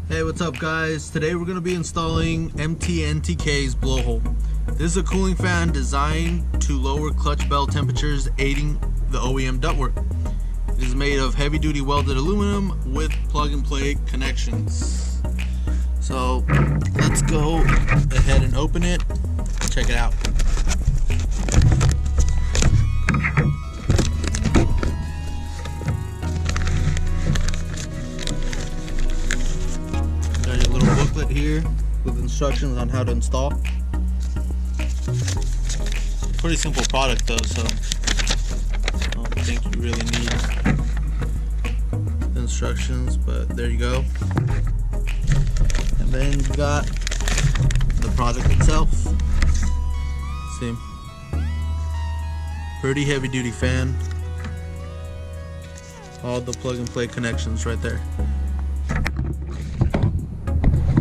Hey, what's up guys? Today we're going to be installing MTNTK's blowhole. This is a cooling fan designed to lower clutch belt temperatures, aiding the OEM ductwork. It is made of heavy duty welded aluminum with plug and play connections. So let's go ahead and open it, check it out. Here with instructions on how to install. Pretty simple product though, so I don't think you really need the instructions, but there you go. And then you got the product itself. See, pretty heavy duty fan. All the plug and play connections right there,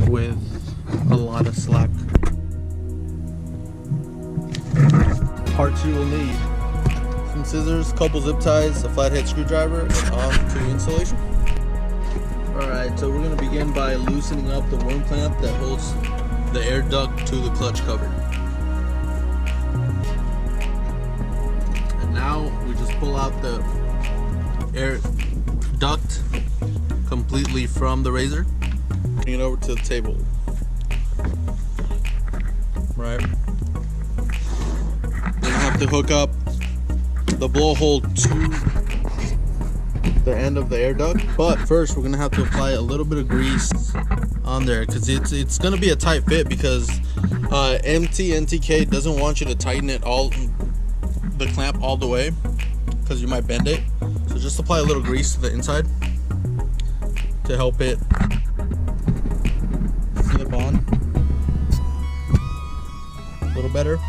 with a lot of slack. Parts you will need: some scissors, couple zip ties, a flathead screwdriver, and on to installation. Alright, so we're going to begin by loosening up the worm clamp that holds the air duct to the clutch cover. And now we just pull out the air duct completely from the razor. Bring it over to the table. Right. Then I have to hook up the blowhole to the end of the air duct. But first, we're gonna have to apply a little bit of grease on there because it's gonna be a tight fit, because MTNTK doesn't want you to tighten it the clamp all the way, because you might bend it. So just apply a little grease to the inside to help it slip on a little better.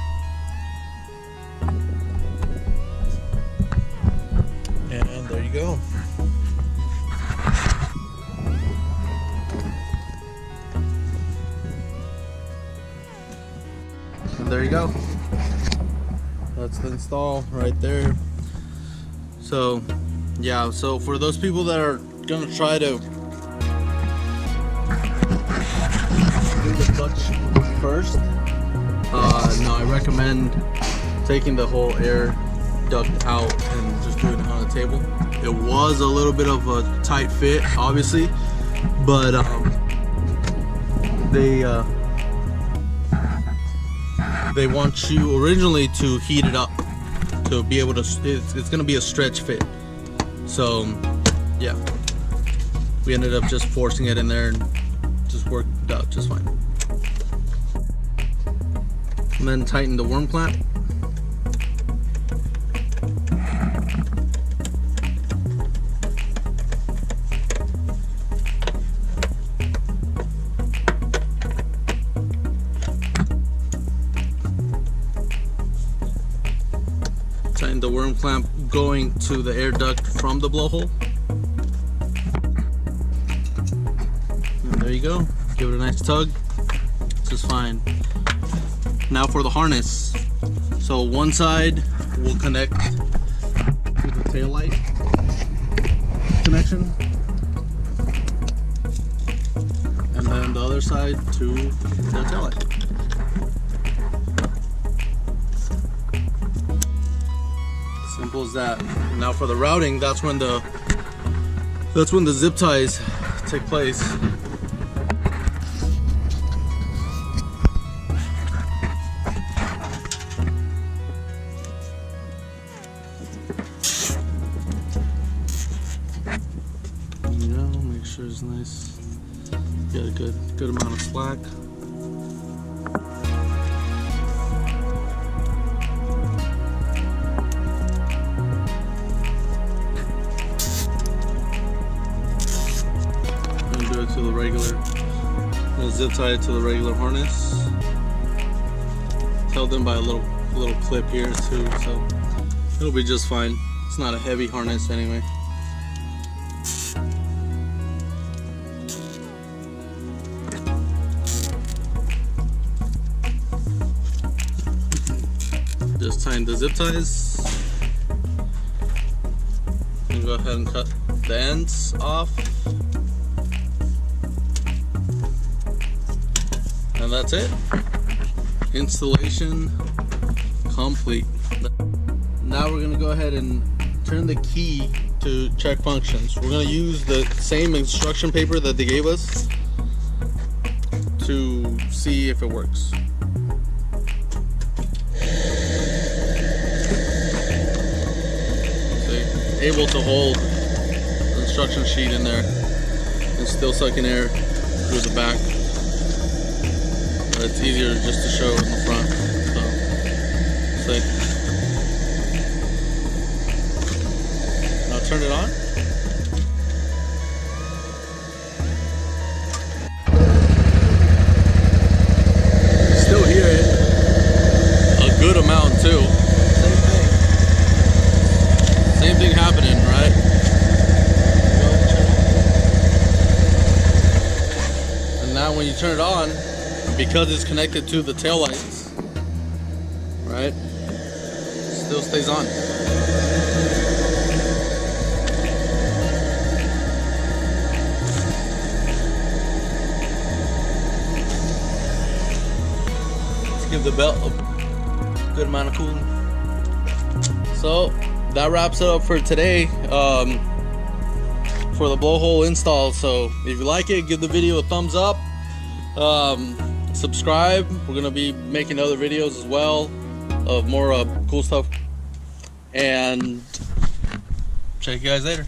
And there you go. And there you go. That's the install right there. So yeah, so for those people that are gonna try to the clutch first, no, I recommend taking the whole air duct out and just doing it on the table. It was a little bit of a tight fit, obviously, but they want you originally to heat it up to be able to, it's gonna be a stretch fit. So yeah, we ended up just forcing it in there and just worked out just fine. And then tighten the worm clamp. Tighten the worm clamp going to the air duct from the blowhole. And there you go. Give it a nice tug. It's just fine. Now for the harness. So one side will connect to the tail light connection, and then the other side to the tail light. Simple as that. Now for the routing, that's when the zip ties take place. Make sure it's nice. Get a good amount of slack. And do it to the regular. And zip tie it to the regular harness. It's held in by a little clip here too, so it'll be just fine. It's not a heavy harness anyway. Just tighten the zip ties and go ahead and cut the ends off. And that's it. Installation complete. Now we're gonna go ahead and turn the key to check functions. We're gonna use the same instruction paper that they gave us to see if it works. So able to hold the instruction sheet in there and still sucking air through the back. But it's easier just to show in the front. So, now turn it on. Still hear it a good amount too. Same thing happening, right? And now when you turn it on, because it's connected to the tail lights, right? Still stays on. Let's give the belt a good amount of cooling. So that wraps it up for today for the blowhole install. So if you like it, give the video a thumbs up. Subscribe. We're gonna be making other videos as well of more cool stuff, and check you guys later.